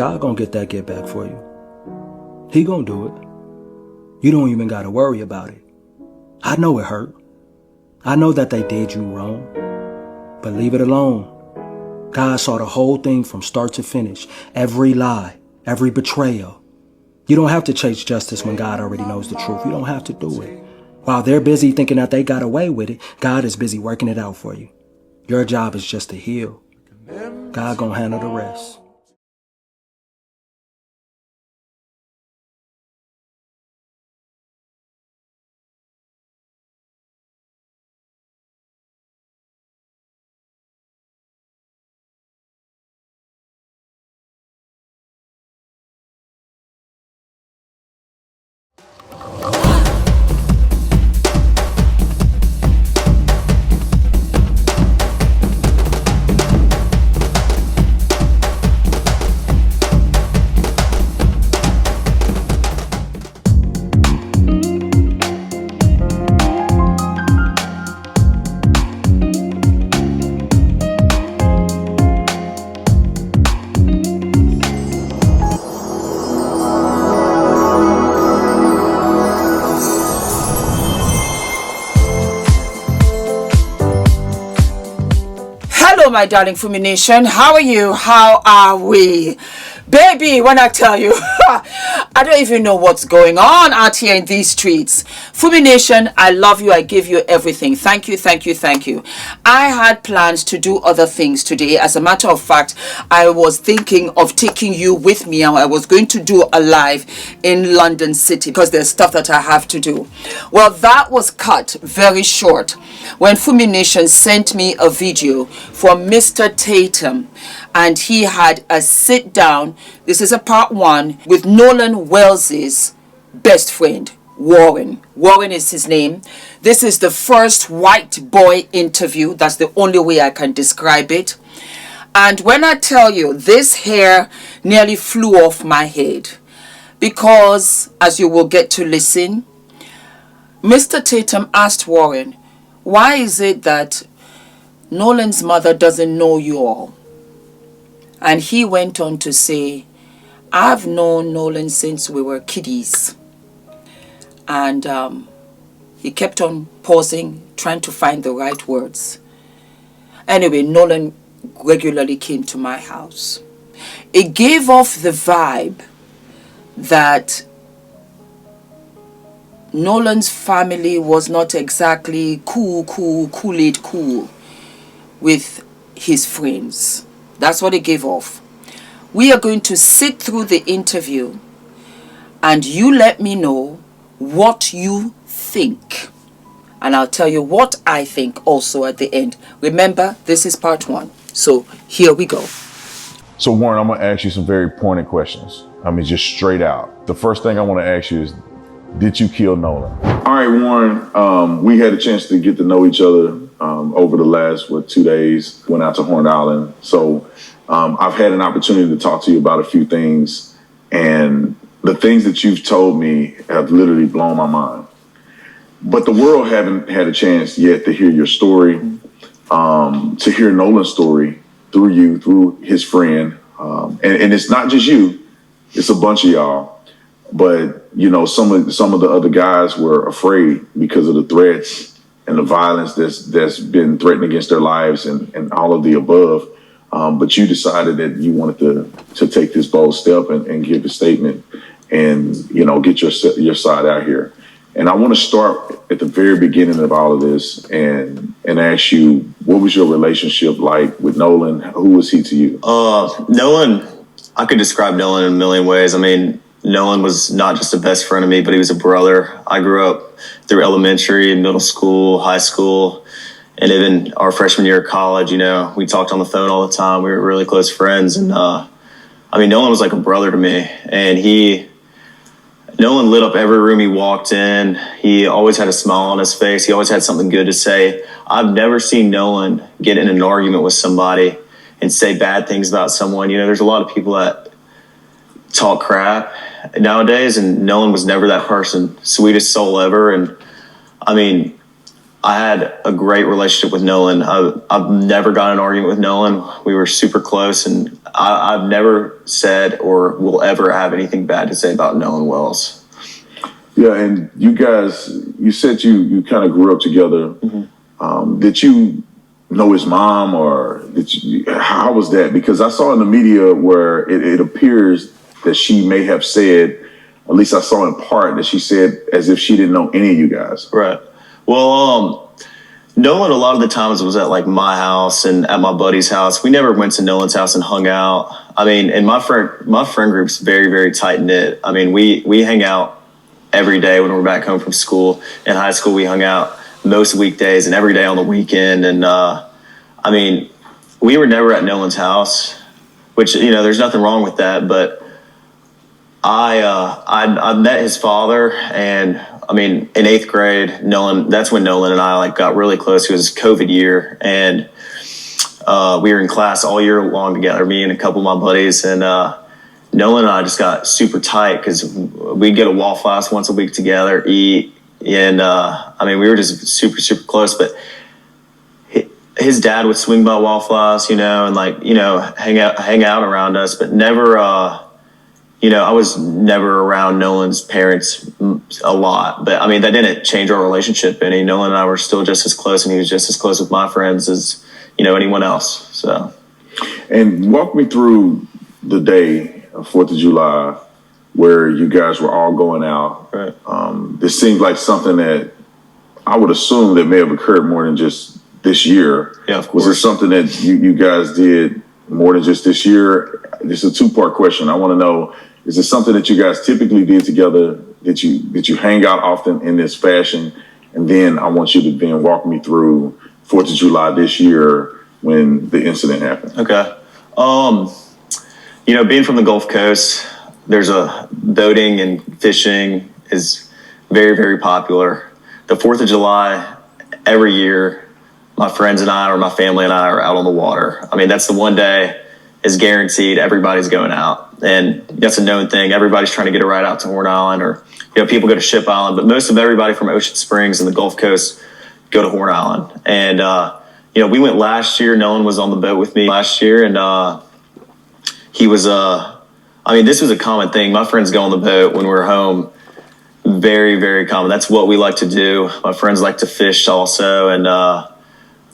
God gonna get that get back for you. He gonna do it. You don't even gotta worry about it. I know it hurt. I know that they did you wrong. But leave it alone. God saw the whole thing from start to finish. Every lie, every betrayal. You don't have to chase justice when God already knows the truth. You don't have to do it. While they're busy thinking that they got away with it, God is busy working it out for you. Your job is just to heal. God gonna handle the rest. Hello, my darling Fumi Nation. How are you? How are we? Baby, when I tell you, I don't even know what's going on out here in these streets. Fumi Nation, I love you. I give you everything. Thank you, thank you, thank you. I had plans to do other things today. As a matter of fact, I was thinking of taking you with me. I was going to do a live in London City because there's stuff that I have to do. Well, that was cut very short when Fumi Nation sent me a video from Mr. Tatum, and he had a sit down. This is a part one with Nolan Wells's best friend, Warren. Warren is his name. This is the first white boy interview. That's the only way I can describe it. And when I tell you, this hair nearly flew off my head because, as you will get to listen, Mr. Tatum asked Warren, why is it that Nolan's mother doesn't know you all? And he went on to say, I've known Nolan since we were kiddies. And he kept on pausing, trying to find the right words. Anyway, Nolan regularly came to my house. It gave off the vibe that Nolan's family was not exactly cool with his friends. That's what it gave off. We are going to sit through the interview and you let me know what you think. And I'll tell you what I think also at the end. Remember, this is part one. So here we go. So Warren, I'm gonna ask you some very pointed questions. I mean, just straight out. The first thing I wanna ask you is, did you kill Nolan? All right, Warren, we had a chance to get to know each other over the last, 2 days, went out to Horn Island. So I've had an opportunity to talk to you about a few things, and the things that you've told me have literally blown my mind. But the world haven't had a chance yet to hear your story, to hear Nolan's story through you, through his friend. And it's not just you, it's a bunch of y'all. But, you know, some of the other guys were afraid because of the threats and the violence that's been threatened against their lives and all of the above. But you decided that you wanted to take this bold step and give a statement and, you know, get your side out here. And I want to start at the very beginning of all of this and ask you, what was your relationship like with Nolan? Who was he to you? Nolan, I could describe Nolan in a million ways. I mean, Nolan was not just a best friend of me, but he was a brother. I grew up through elementary, middle school, high school, and even our freshman year of college. You know, we talked on the phone all the time. We were really close friends. And I mean, Nolan was like a brother to me. And Nolan lit up every room he walked in. He always had a smile on his face. He always had something good to say. I've never seen Nolan get in an argument with somebody and say bad things about someone. You know, there's a lot of people that talk crap nowadays, and Nolan was never that person. Sweetest soul ever. And I mean, I had a great relationship with Nolan. I've never got in an argument with Nolan. We were super close, and I've never said or will ever have anything bad to say about Nolan Wells. Yeah, and you guys, you said you kind of grew up together. Mm-hmm. Did you know his mom, or how was that? Because I saw in the media where it appears that she may have said, at least I saw in part, that she said as if she didn't know any of you guys. Right. Well, Nolan a lot of the times was at like my house and at my buddy's house. We never went to Nolan's house and hung out. I mean, and my friend group's very, very tight knit. I mean, we hang out every day when we're back home from school. In high school, we hung out most weekdays and every day on the weekend. And I mean, we were never at Nolan's house, which, you know, there's nothing wrong with that. But I met his father, and I mean, in 8th grade, that's when Nolan and I like got really close. It was COVID year, and we were in class all year long together, me and a couple of my buddies. And Nolan and I just got super tight because we'd get a Waffle House once a week together, eat. And I mean, we were just super, super close. But his dad would swing by Waffle House, you know, and like, you know, hang out around us, but never, you know, I was never around Nolan's parents a lot, but I mean, that didn't change our relationship any. Nolan and I were still just as close, and he was just as close with my friends as, you know, anyone else. So, and walk me through the day of 4th of July where you guys were all going out. Right. This seems like something that I would assume that may have occurred more than just this year. Yeah, of course. Was it something that you guys did more than just this year? This is a 2-part question. I want to know, is it something that you guys typically did together, that you hang out often in this fashion? And then I want you to then walk me through 4th of July this year when the incident happened. Okay. You know, being from the Gulf Coast, there's a boating and fishing is very, very popular. The 4th of July, every year, my friends and I, or my family and I, are out on the water. I mean, that's the one day is guaranteed everybody's going out. And that's a known thing. Everybody's trying to get a ride out to Horn Island, or, you know, people go to Ship Island, but most of everybody from Ocean Springs and the Gulf Coast go to Horn Island. And, you know, we went last year. Nolan was on the boat with me last year, and he was, I mean, this was a common thing. My friends go on the boat when we're home. Very, very common. That's what we like to do. My friends like to fish also, and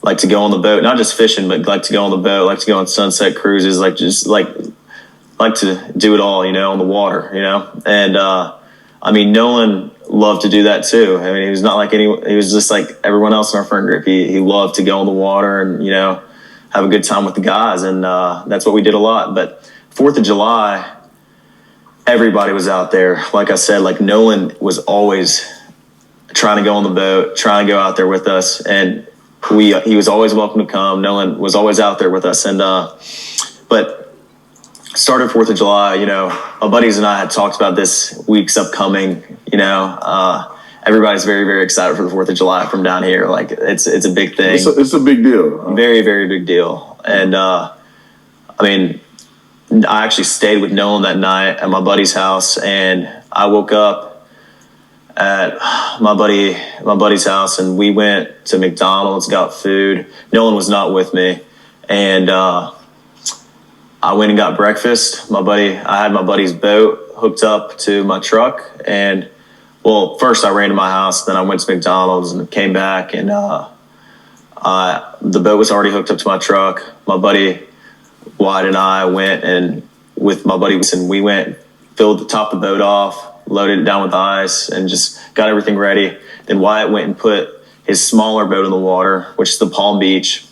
like to go on the boat, not just fishing, but like to go on the boat, like to go on sunset cruises, like to do it all, you know, on the water, you know. And I mean, Nolan loved to do that too. I mean, he was not like he was just like everyone else in our friend group. He loved to go on the water and, you know, have a good time with the guys, and that's what we did a lot. But 4th of July, everybody was out there. Like I said, like Nolan was always trying to go on the boat, trying to go out there with us, and he was always welcome to come. Nolan was always out there with us. And but started 4th of July, you know, my buddies and I had talked about this week's upcoming, you know, everybody's very, very excited for the 4th of July from down here. Like it's a big thing. It's a big deal. Very, very big deal. And I mean, I actually stayed with Nolan that night at my buddy's house, and I woke up at my buddy's house, and we went to McDonald's, got food. Nolan was not with me, and I went and got breakfast. I had my buddy's boat hooked up to my truck, and well, first I ran to my house, then I went to McDonald's and came back, and the boat was already hooked up to my truck. My buddy Wyatt and I went, and with my buddy, and we went, filled the top of the boat off, loaded it down with ice, and just got everything ready. Then Wyatt went and put his smaller boat in the water, which is the Palm Beach.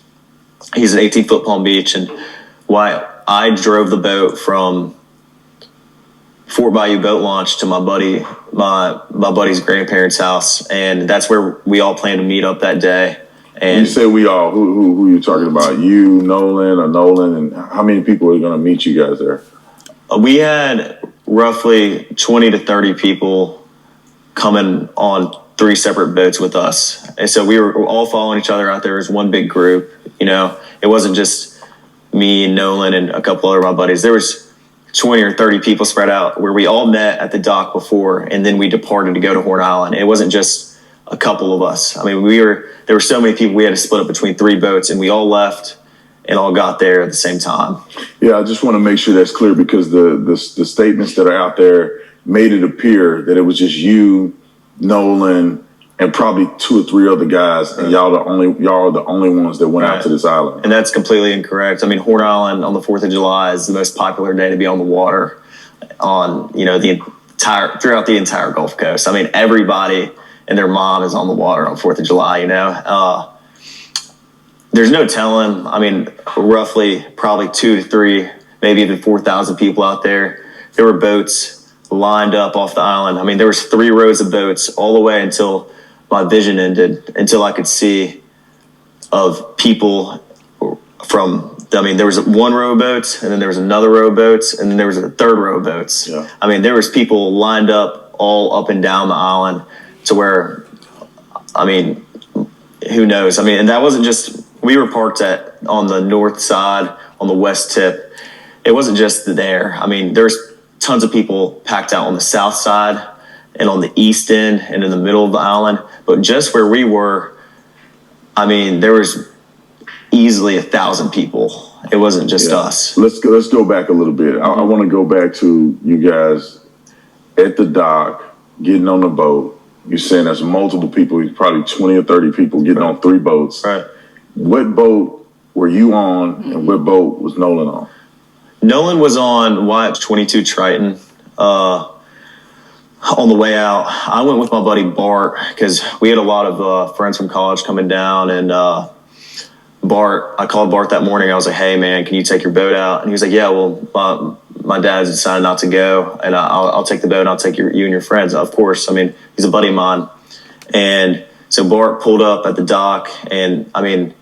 He's an 18-foot Palm Beach, and I drove the boat from Fort Bayou Boat Launch to my buddy's grandparents' house, and that's where we all planned to meet up that day. And you say we all, who are you talking about? You, Nolan, and how many people are going to meet you guys there? We had roughly 20 to 30 people coming on 3 separate boats with us. And so we were all following each other out there as one big group. You know, it wasn't just me and Nolan and a couple other of my buddies. There was 20 or 30 people spread out where we all met at the dock before, and then we departed to go to Horn Island. It wasn't just a couple of us. I mean, there were so many people, we had to split up between 3 boats, and we all left and all got there at the same time. Yeah, I just want to make sure that's clear, because the statements that are out there made it appear that it was just you, Nolan, and probably 2 or 3 other guys, and y'all are the only ones that went out to this island. And that's completely incorrect. I mean, Horn Island on the 4th of July is the most popular day to be on the water on, throughout the entire Gulf Coast. I mean, everybody and their mom is on the water on 4th of July, There's no telling. I mean, roughly probably 2 to 3, maybe even 4,000 people out there. There were boats lined up off the island. I mean, there was 3 rows of boats all the way until my vision ended, until I could see of people there was 1 row of boats, and then there was another row of boats, and then there was a 3rd row of boats. Yeah. I mean, there was people lined up all up and down the island to where, I mean, who knows? I mean, and that wasn't just, we were parked on the north side, on the west tip. It wasn't just there. I mean, there's tons of people packed out on the south side and on the east end and in the middle of the island. But just where we were, I mean, there was easily 1,000 people. It wasn't just us. Let's go back a little bit. I want to go back to you guys at the dock, getting on the boat. You're saying there's multiple people, probably 20 or 30 people getting on 3 boats. Right. What boat were you on, and what boat was Nolan on? Nolan was on Wyatt's 22 Triton. On the way out, I went with my buddy Bart, because we had a lot of friends from college coming down, and I called Bart that morning. I was like, "Hey man, can you take your boat out?" And he was like, "Yeah, well, my dad's decided not to go, and I'll take the boat, and I'll take you and your friends." Of course, I mean, he's a buddy of mine. And so Bart pulled up at the dock, and I mean,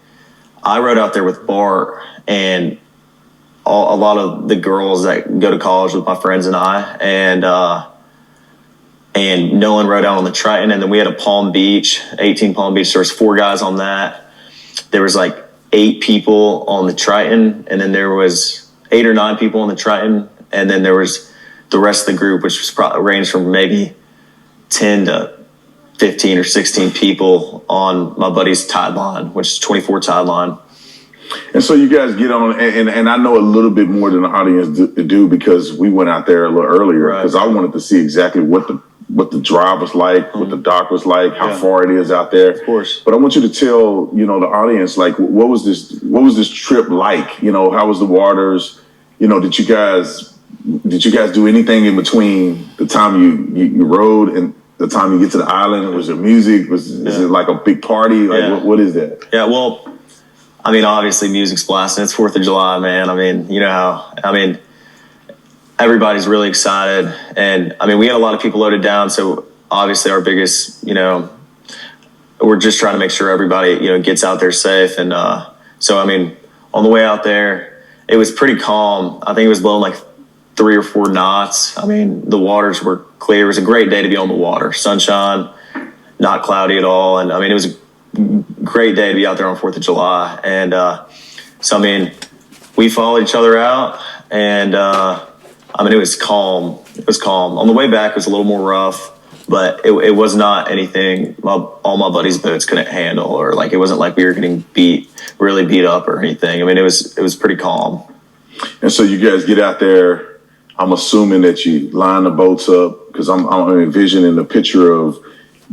I rode out there with Bart and a lot of the girls that go to college with my friends and I, and Nolan rode out on the Triton, and then we had a Palm Beach, 18 Palm Beach. There was 4 guys on that. There was like 8 people on the Triton, and then there was 8 or 9 people on the Triton, and then there was the rest of the group, which was ranged from maybe 10 to 15 or 16 people on my buddy's tide line, which is 24 tide line. And so you guys get on, and I know a little bit more than the audience do, because we went out there a little earlier, because I wanted to see exactly what the drive was like, what the dock was like, how far it is out there. Of course. But I want you to tell, the audience, like, what was this trip like? How was the waters? Did you guys do anything in between the time you rode and the time you get to the island? Was there music? Is it like a big party? Like, what is that? Yeah, well, I mean, obviously music's blasting. It's 4th of July, man. I mean, everybody's really excited. And I mean, we had a lot of people loaded down. So obviously our biggest, we're just trying to make sure everybody, gets out there safe. And so, I mean, on the way out there, it was pretty calm. I think it was blowing like 3 or 4 knots. I mean, the waters were clear. It was a great day to be on the water. Sunshine, not cloudy at all. And I mean, it was a great day to be out there on 4th of July. And so, I mean, we followed each other out, and I mean, it was calm. It was calm. On the way back, it was a little more rough, but it was not anything all my buddies' boats couldn't handle, or like, it wasn't like we were getting really beat up or anything. I mean, it was pretty calm. And so you guys get out there. I'm assuming that you line the boats up, because I'm envisioning the picture of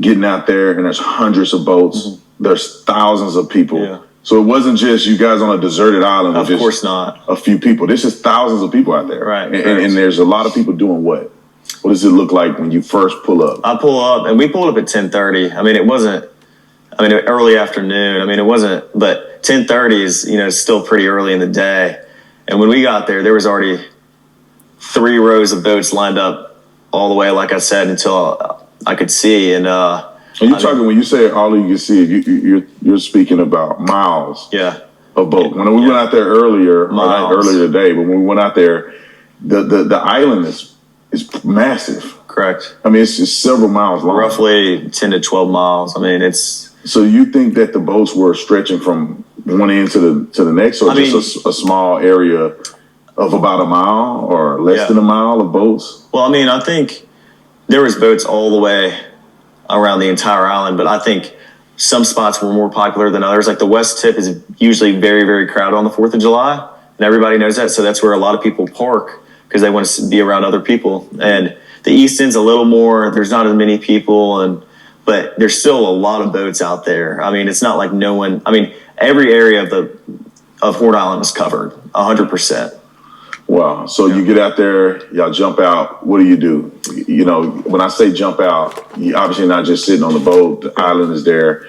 getting out there, and there's hundreds of boats. Mm-hmm. There's thousands of people. Yeah. So it wasn't just you guys on a deserted island with of course not a few people. This is thousands of people out there. Right. And there's a lot of people doing what? What does it look like when you first pull up? I pull up, and we pulled up at 10:30. I mean, it wasn't, early afternoon. I mean, it wasn't, but 10:30 is, still pretty early in the day. And when we got there was already 3 rows of boats lined up all the way, like I said, until I could see. And when you say all you can see, you're speaking about miles of boat. When we went out there earlier today, but when we went out there, the island is massive. Correct. I mean, it's just several miles long. Roughly 10 to 12 miles. I mean, it's... So you think that the boats were stretching from one end to the next, or just a small area of about a mile or less than a mile of boats? Well, I mean, I think there was boats all the way around the entire island, but I think some spots were more popular than others. Like the West Tip is usually very, very crowded on the 4th of July, and everybody knows that. So that's where a lot of people park because they want to be around other people. And the East End's a little more, there's not as many people, but there's still a lot of boats out there. I mean, it's not like no one, I mean, every area of Horn Island is covered 100%. Wow. So you get out there, y'all jump out. What do? You know, when I say jump out, you obviously not just sitting on the boat. The island is there.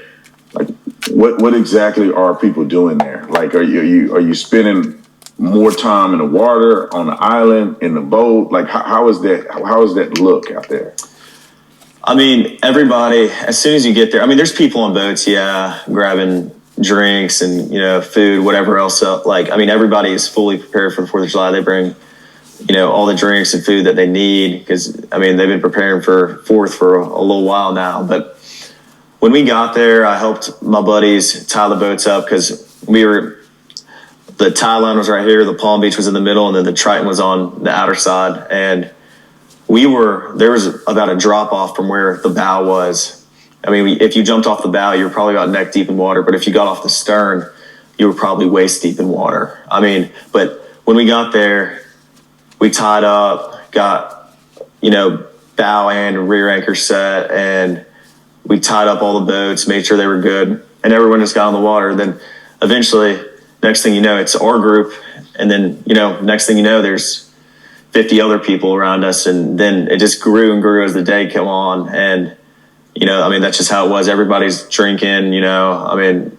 Like, what exactly are people doing there? Like, are you spending more time in the water, on the island, in the boat? Like, how is that look out there? I mean, everybody, as soon as you get there, I mean, there's people on boats, yeah, grabbing drinks and, you know, food, whatever else. Like, I mean, everybody is fully prepared for the 4th of July. They bring, you know, all the drinks and food that they need because, I mean, they've been preparing for 4th for a little while now. But when we got there, I helped my buddies tie the boats up because the tie line was right here, the Palm Beach was in the middle, and then the Triton was on the outer side. And there was about a drop off from where the bow was. I mean, if you jumped off the bow, you were probably about neck deep in water. But if you got off the stern, you were probably waist deep in water. I mean, but when we got there, we tied up, got, you know, bow and rear anchor set, and we tied up all the boats, made sure they were good, and everyone just got on the water. Then eventually, next thing you know, it's our group. And then, you know, next thing you know, there's 50 other people around us. And then it just grew and grew as the day came on. And, you know, I mean, that's just how it was. Everybody's drinking, you know, I mean,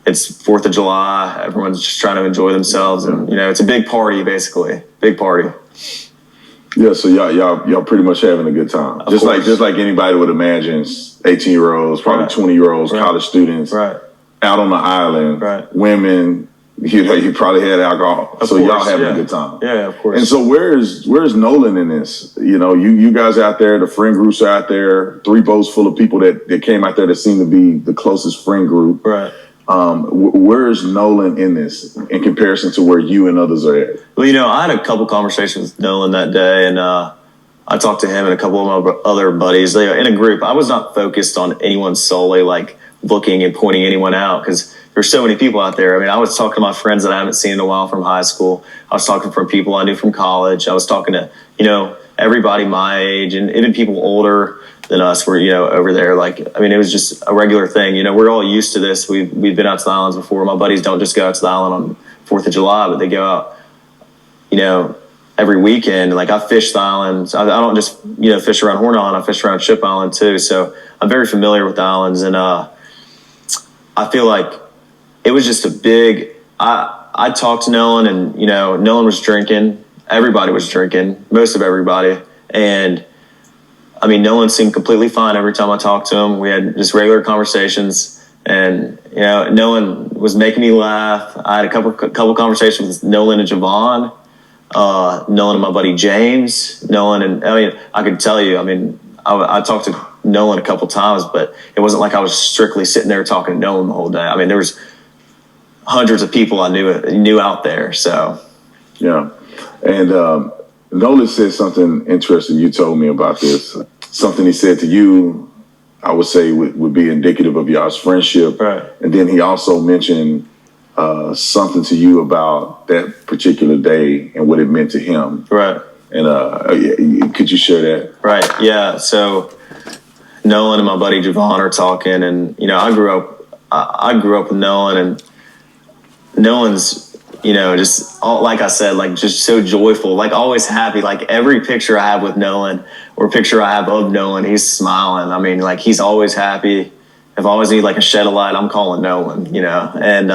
it's 4th of July. Everyone's just trying to enjoy themselves. And, you know, it's a big party, basically. Big party. Yeah, so y'all pretty much having a good time. Just like anybody would imagine, 18-year-olds, probably 20-year-olds, college students, out on the island, women, you know, you probably had alcohol. So y'all having a good time. Yeah, of course. And so where's Nolan in this? You know, you guys out there, the friend groups are out there, 3 boats full of people that came out there that seem to be the closest friend group. Right. Where's Nolan in this in comparison to where you and others are at? Well, you know, I had a couple conversations with Nolan that day, and I talked to him and a couple of my other buddies. They in a group. I was not focused on anyone solely, like looking and pointing anyone out, because there's so many people out there. I mean, I was talking to my friends that I haven't seen in a while from high school. I was talking from people I knew from college. I was talking to, you know, everybody my age and even people older than us were, you know, over there. Like, I mean, it was just a regular thing. You know, we're all used to this. We've been out to the islands before. My buddies don't just go out to the island on 4th of July, but they go out, you know, every weekend. Like, I fish the islands. I don't just, you know, fish around Horn Island. I fish around Ship Island too. So I'm very familiar with the islands. And I feel like it was just a big, I talked to Nolan, and, you know, Nolan was drinking. Everybody was drinking, most of everybody. And I mean, Nolan seemed completely fine every time I talked to him. We had just regular conversations, and, you know, Nolan was making me laugh. I had a couple conversations with Nolan and Javon, Nolan and my buddy James, Nolan, and I mean, I could tell you, I mean, I talked to Nolan a couple times, but it wasn't like I was strictly sitting there talking to Nolan the whole day. I mean, there was hundreds of people I knew out there. So, yeah. And Nolan said something interesting. You told me about this. Something he said to you, I would say would be indicative of y'all's friendship. Right. And then he also mentioned something to you about that particular day and what it meant to him. Right. And could you share that? Right. Yeah. So Nolan and my buddy Javon are talking, and, you know, I grew up with Nolan, and Nolan's, you know, just like I said, like, just so joyful, like always happy. Like, every picture I have with Nolan or picture I have of Nolan, he's smiling. I mean, like, he's always happy. If I always need like a shed of light, I'm calling Nolan, you know. And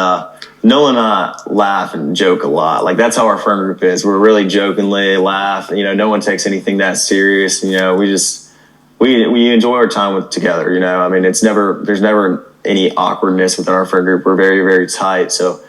Nolan and I laugh and joke a lot. Like, that's how our friend group is. We're really jokingly laugh. You know, no one takes anything that serious. You know, we enjoy our time together. You know, I mean, there's never any awkwardness within our friend group. We're very, very tight. So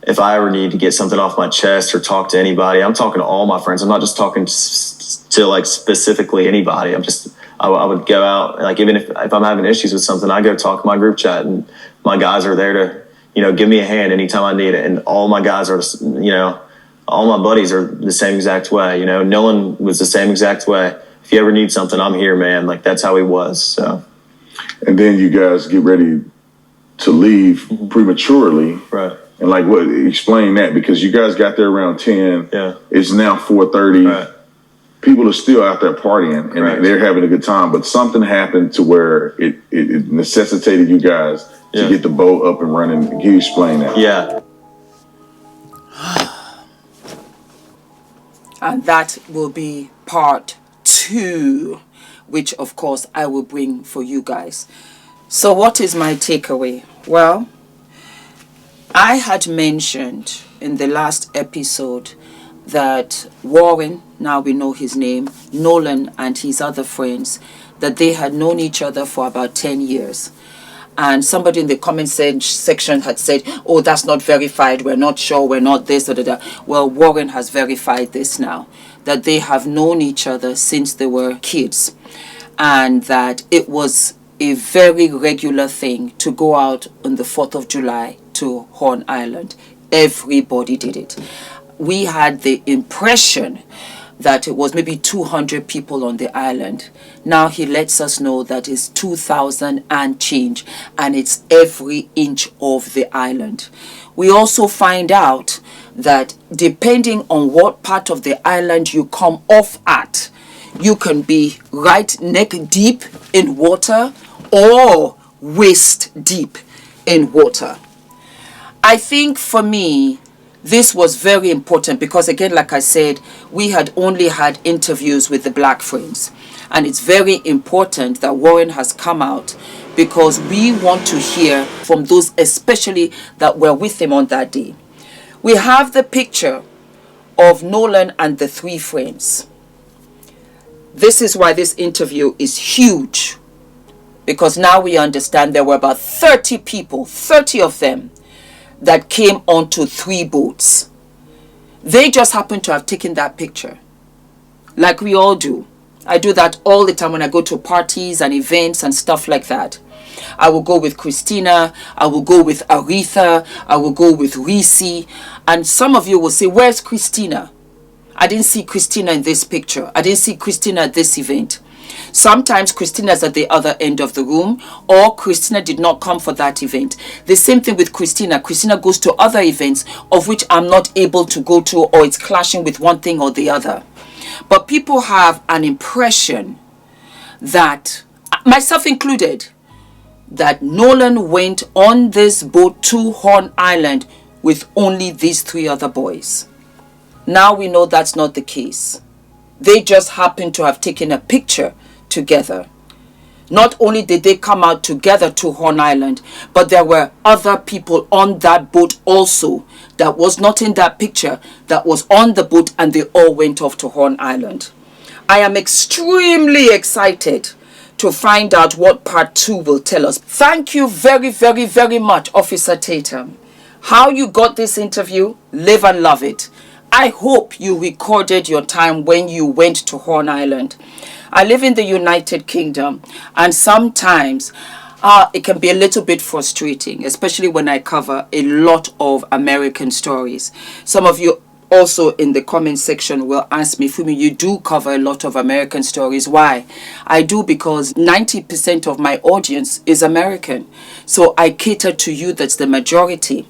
if I ever need to get something off my chest or talk to anybody, I'm talking to all my friends. I'm not just talking to like specifically anybody. I would go out, like, even if I'm having issues with something, I go talk to my group chat, and my guys are there to, you know, give me a hand anytime I need it. And all my guys are, you know, all my buddies are the same exact way. You know, Nolan was the same exact way. If you ever need something, I'm here, man. Like, that's how he was. So. and then you guys get ready to leave prematurely. Right. And like, what? Explain that, because you guys got there around 10. Yeah. It's now 4:30. Right. People are still out there partying and Right. they're having a good time, but something happened to where it necessitated you guys to get the boat up and running. Can you explain that? Yeah. And that will be part 2, which of course I will bring for you guys. So what is my takeaway? Well, I had mentioned in the last episode that Warren, now we know his name, Nolan and his other friends, that they had known each other for about 10 years. And somebody in the comment section had said, oh, that's not verified, we're not sure, we're not this, or that. Well, Warren has verified this now, that they have known each other since they were kids, and that it was a very regular thing to go out on the 4th of July to Horn Island. Everybody did it. We had the impression that it was maybe 200 people on the island. Now he lets us know that it's 2,000 and change, and it's every inch of the island. We also find out that depending on what part of the island you come off at, you can be right neck deep in water or waist deep in water. I think for me, this was very important because, again, like I said, we had only had interviews with the black friends. And it's very important that Warren has come out because we want to hear from those especially that were with him on that day. We have the picture of Nolan and the 3 friends. This is why this interview is huge, because now we understand there were about 30 people, 30 of them, that came onto 3 boats. They just happened to have taken that picture, like we all do. I do that all the time when I go to parties and events and stuff like that. I will go with Christina, I will go with Aretha, I will go with Reese, and some of you will say, where's Christina? I didn't see Christina in this picture. I didn't see Christina at this event. Sometimes Christina's at the other end of the room, or Christina did not come for that event. The same thing with Christina. Christina goes to other events of which I'm not able to go to, or it's clashing with one thing or the other. But people have an impression that, myself included, that Nolan went on this boat to Horn Island with only these 3 other boys. Now we know that's not the case. They just happened to have taken a picture together. Not only did they come out together to Horn Island, but there were other people on that boat also that was not in that picture, that was on the boat, and they all went off to Horn Island. I am extremely excited to find out what part 2 will tell us. Thank you very, very, very much, Officer Tatum. How you got this interview, live and love it. I hope you recorded your time when you went to Horn Island. I live in the United Kingdom, and sometimes it can be a little bit frustrating, especially when I cover a lot of American stories. Some of you also in the comment section will ask me, Fumi, you do cover a lot of American stories. Why? I do, because 90% of my audience is American. So I cater to you, that's the majority.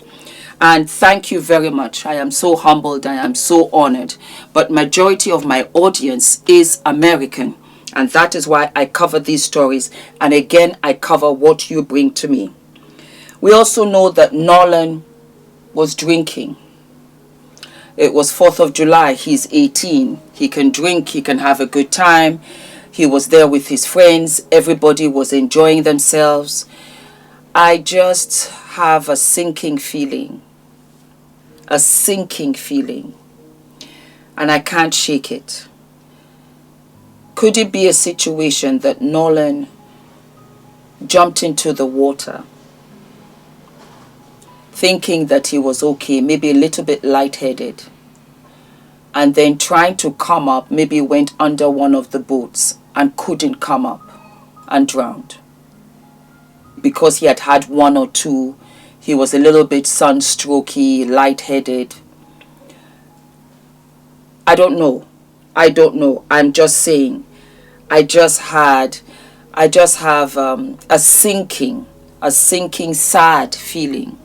And thank you very much. I am so humbled. I am so honored. But majority of my audience is American. And that is why I cover these stories. And again, I cover what you bring to me. We also know that Nolan was drinking. It was 4th of July. He's 18. He can drink. He can have a good time. He was there with his friends. Everybody was enjoying themselves. I just have a sinking feeling. A sinking feeling. And I can't shake it. Could it be a situation that Nolan jumped into the water thinking that he was okay, maybe a little bit lightheaded, and then trying to come up, maybe went under one of the boats and couldn't come up and drowned? Because he had had 1 or 2, he was a little bit sunstrokey, lightheaded. I don't know. I'm just saying. I just had I just have a sinking, sad feeling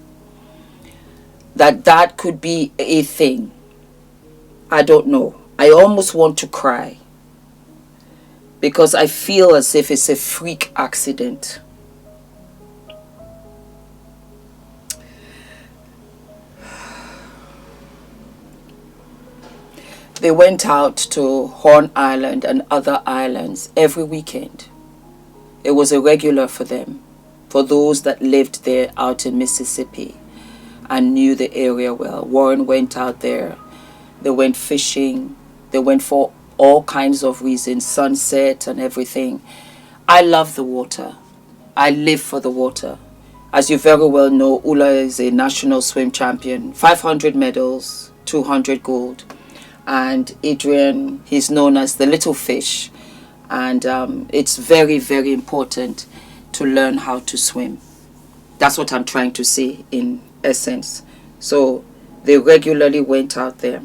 that could be a thing. I don't know. I almost want to cry because I feel as if it's a freak accident. They went out to Horn Island and other islands every weekend. It was a regular for them, for those that lived there out in Mississippi and knew the area well. Warren went out there. They went fishing. They went for all kinds of reasons, sunset and everything. I love the water. I live for the water. As you very well know, Ula is a national swim champion. 500 medals, 200 gold. And Adrian, he's known as the little fish. And it's very, very important to learn how to swim. That's what I'm trying to say in essence. So they regularly went out there.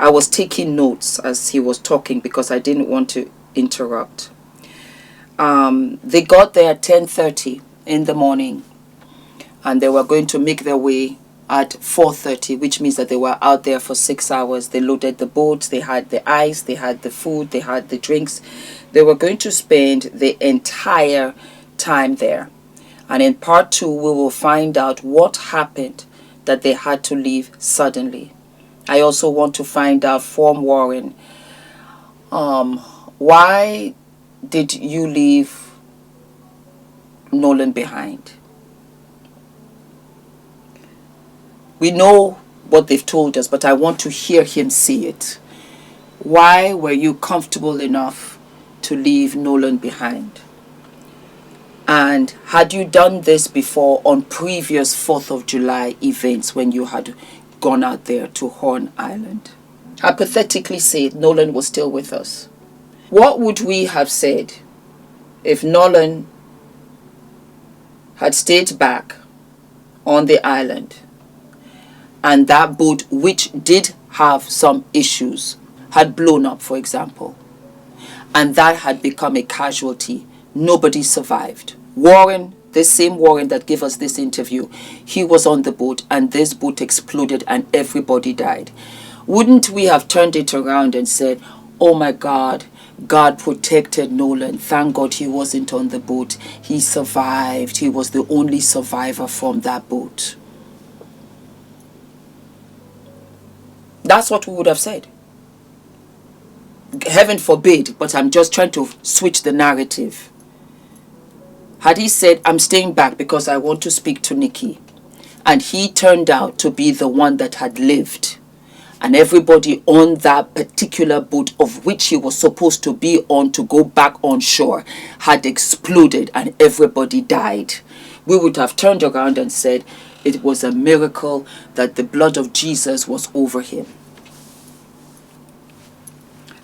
I was taking notes as he was talking because I didn't want to interrupt. They got there at 10:30 in the morning. And they were going to make their way at 4:30, which means that they were out there for 6 hours. They loaded the boats, they had the ice, they had the food, they had the drinks. They were going to spend the entire time there. And in part 2, we will find out what happened that they had to leave suddenly. I also want to find out from Warren, why did you leave Nolan behind? We know what they've told us, but I want to hear him say it. Why were you comfortable enough to leave Nolan behind? And had you done this before on previous 4th of July events when you had gone out there to Horn Island? Hypothetically say Nolan was still with us. What would we have said if Nolan had stayed back on the island and that boat, which did have some issues, had blown up, for example, and that had become a casualty? Nobody survived. Warren, the same Warren that gave us this interview, he was on the boat and this boat exploded and everybody died. Wouldn't we have turned it around and said, oh my God, God protected Nolan. Thank God he wasn't on the boat. He survived. He was the only survivor from that boat. That's what we would have said. Heaven forbid, but I'm just trying to switch the narrative. Had he said, I'm staying back because I want to speak to Nikki, and he turned out to be the one that had lived, and everybody on that particular boat of which he was supposed to be on to go back on shore had exploded and everybody died, we would have turned around and said it was a miracle that the blood of Jesus was over him.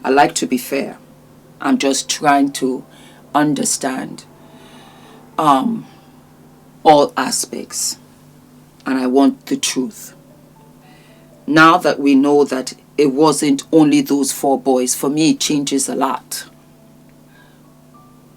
I like to be fair. I'm just trying to understand all aspects, and I want the truth. Now that we know that it wasn't only those 4 boys, for me it changes a lot.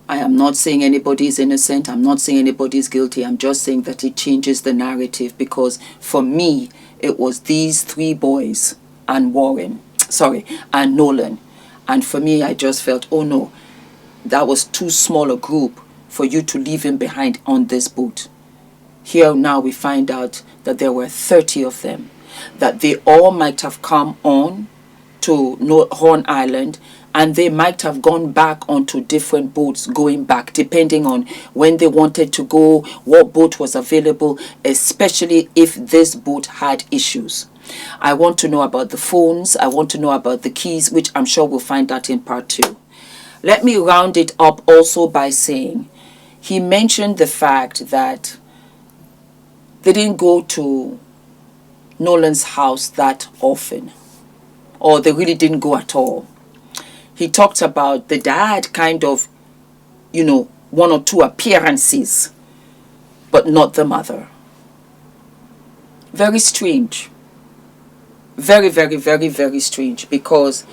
I am not saying anybody is innocent. I'm not saying anybody is guilty. I'm just saying that it changes the narrative, because for me it was these 3 boys and and Nolan. And for me, I just felt, oh no, that was too small a group for you to leave him behind on this boat. Here now we find out that there were 30 of them, that they all might have come on to Horn Island, and they might have gone back onto different boats going back, depending on when they wanted to go, what boat was available, especially if this boat had issues. I want to know about the phones. I want to know about the keys, which I'm sure we'll find out in part 2. Let me round it up also by saying he mentioned the fact that they didn't go to Nolan's house that often, or they really didn't go at all. He talked about the dad kind of, 1 or 2 appearances, but not the mother. Very strange. Very, very, very, very strange, because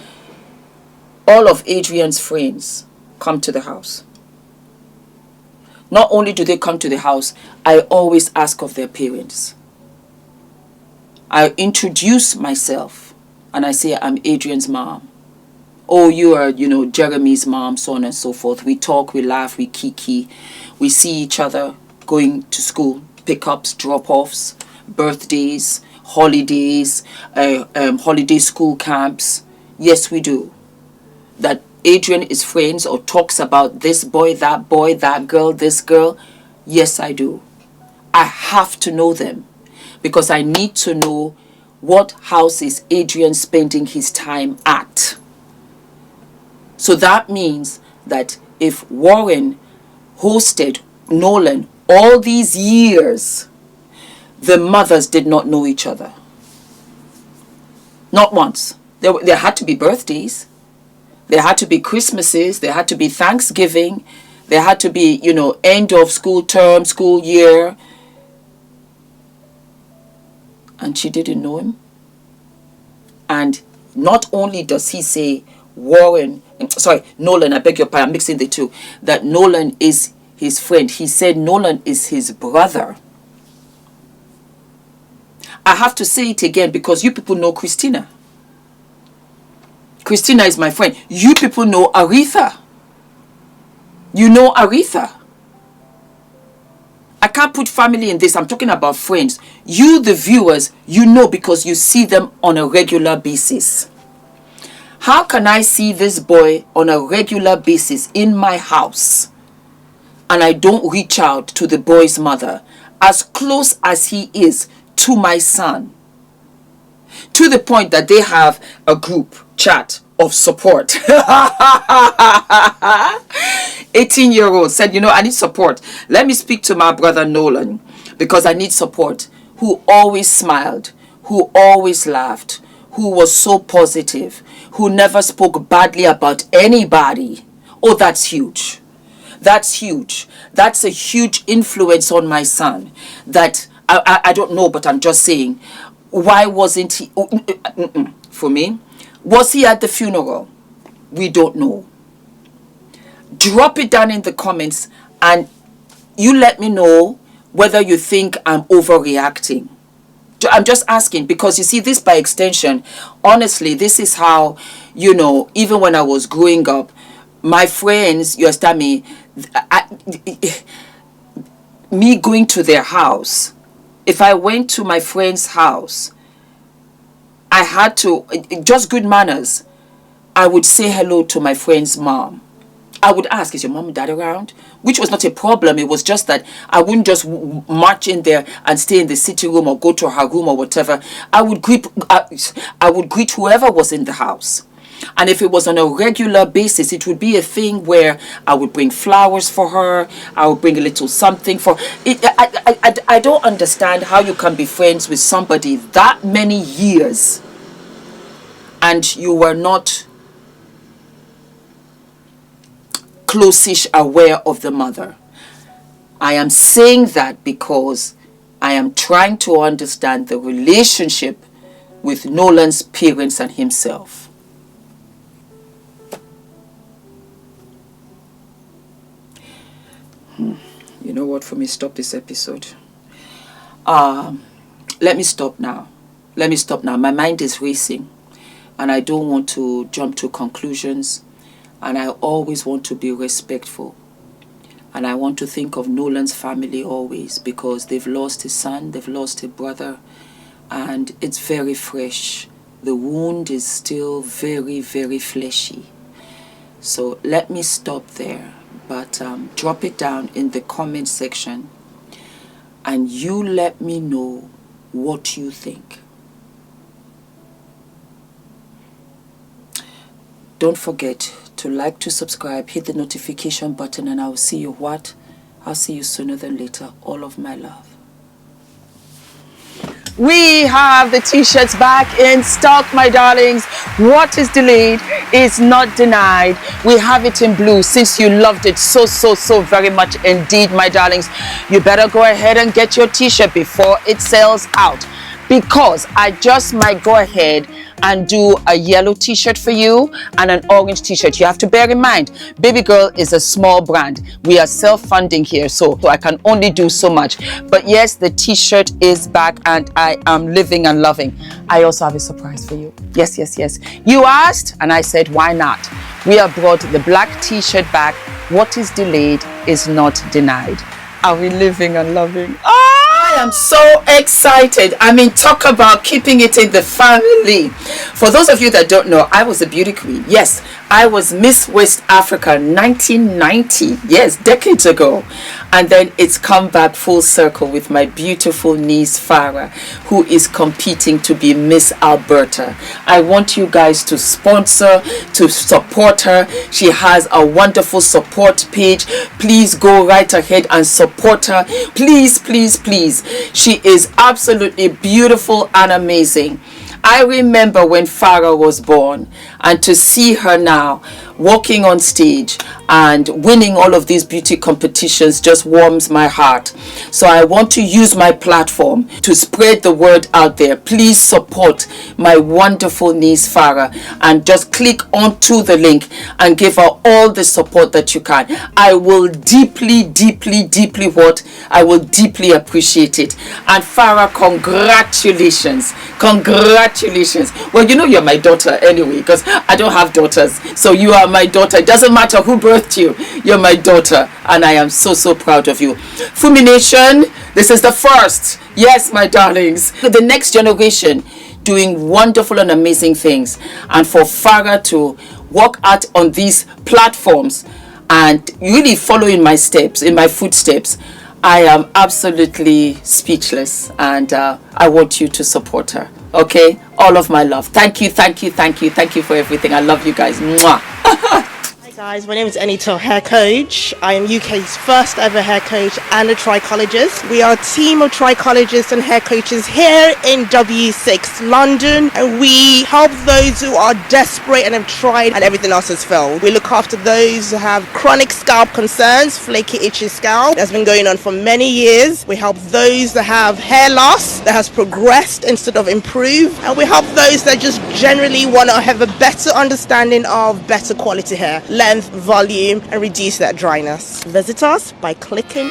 all of Adrian's friends come to the house. not only do they come to the house, I always ask of their parents. I introduce myself and I say, I'm Adrian's mom. Oh, you are, Jeremy's mom, so on and so forth. We talk, we laugh, we kiki. We see each other going to school, pickups, drop-offs, birthdays, holidays, holiday school camps. Yes, we do. That Adrian is friends or talks about this boy, that girl, this girl. Yes, I do. I have to know them because I need to know what house is Adrian spending his time at. So that means that if Warren hosted Nolan all these years, the mothers did not know each other. Not once. There had to be birthdays. There had to be Christmases. There had to be Thanksgiving. There had to be, end of school term, school year. And she didn't know him. And not only does he say Nolan, I beg your pardon, I'm mixing the two, that Nolan is his friend. He said Nolan is his brother. I have to say it again because you people know Christina. Christina is my friend. You people know Aretha. You know Aretha. I can't put family in this. I'm talking about friends. You, the viewers, you know because you see them on a regular basis. How can I see this boy on a regular basis in my house and I don't reach out to the boy's mother as close as he is to my son? To the point that they have a group chat of support. 18-year-old said, I need support. Let me speak to my brother Nolan because I need support. Who always smiled, who always laughed, who was so positive, who never spoke badly about anybody. Oh, that's huge. That's huge. That's a huge influence on my son. That I don't know, but I'm just saying, why wasn't he, for me, was he at the funeral? We don't know. Drop it down in the comments and you let me know whether you think I'm overreacting. I'm just asking because you see this by extension. Honestly, this is how, even when I was growing up, my friends, you understand me, me going to their house, if I went to my friend's house, I had to, just good manners, I would say hello to my friend's mom. I would ask, is your mom and dad around? Which was not a problem. It was just that I wouldn't just march in there and stay in the sitting room or go to her room or whatever. I would greet whoever was in the house. And if it was on a regular basis, it would be a thing where I would bring flowers for her. I would bring a little something for it. I don't understand how you can be friends with somebody that many years and you were not close-ish aware of the mother. I am saying that because I am trying to understand the relationship with Nolan's parents and himself. You know what, for me, stop this episode. Let me stop now. My mind is racing and I don't want to jump to conclusions. And I always want to be respectful. And I want to think of Nolan's family always because they've lost his son, they've lost a brother, and it's very fresh. The wound is still very, very fleshy. So let me stop there. But drop it down in the comment section and you let me know what you think. Don't forget to like, to subscribe, hit the notification button, and I'll see you what? I'll see you sooner than later. All of my love. We have the t-shirts back in stock, my darlings. What is delayed is not denied. We have it in blue since you loved it so very much indeed, my darlings. You better go ahead and get your t-shirt before it sells out because I just might go ahead and do a yellow t-shirt for you and an orange t-shirt. You have to bear in mind, Baby Girl is a small brand. We are self-funding here, so I can only do so much. But yes, the t-shirt is back and I am living and loving. I also have a surprise for you. Yes. You asked and I said, why not? We have brought the black t-shirt back. What is delayed is not denied. Are we living and loving? I am so excited. I mean, talk about keeping it in the family. For those of you that don't know, I was a beauty queen. Yes, I was Miss West Africa 1990. Yes, decades ago. And then it's come back full circle with my beautiful niece Farah, who is competing to be Miss Alberta. I want you guys to sponsor, to support her. She has a wonderful support page. Please go right ahead and support her. Please. She is absolutely beautiful and amazing. I remember when Farah was born, and to see her now walking on stage and winning all of these beauty competitions just warms my heart. So I want to use my platform to spread the word out there. Please support my wonderful niece Farah and just click onto the link and give her all the support that you can. I will deeply I will deeply appreciate it. And Farah, congratulations. Well, you know you're my daughter anyway, because I don't have daughters, so you are my daughter. It doesn't matter who birthed you, you're my daughter, and I am so proud of you. Fumi Nation, this is the first. Yes, my darlings, the next generation doing wonderful and amazing things, and for Farah to walk out on these platforms and really follow in my footsteps, I am absolutely speechless, and I want you to support her. Okay, all of my love. Thank you for everything. I love you guys. Mwah. Hi guys, my name is ENITAN, hair coach. I am UK's first ever hair coach and a trichologist. We are a team of trichologists and hair coaches here in W6 London, and we help those who are desperate and have tried and everything else has failed. We look after those who have chronic scalp concerns, flaky, itchy scalp that's been going on for many years. We help those that have hair loss that has progressed instead of improved, and we help those that just generally want to have a better understanding of better quality hair, length, volume, and reduce that dryness. Visit us by clicking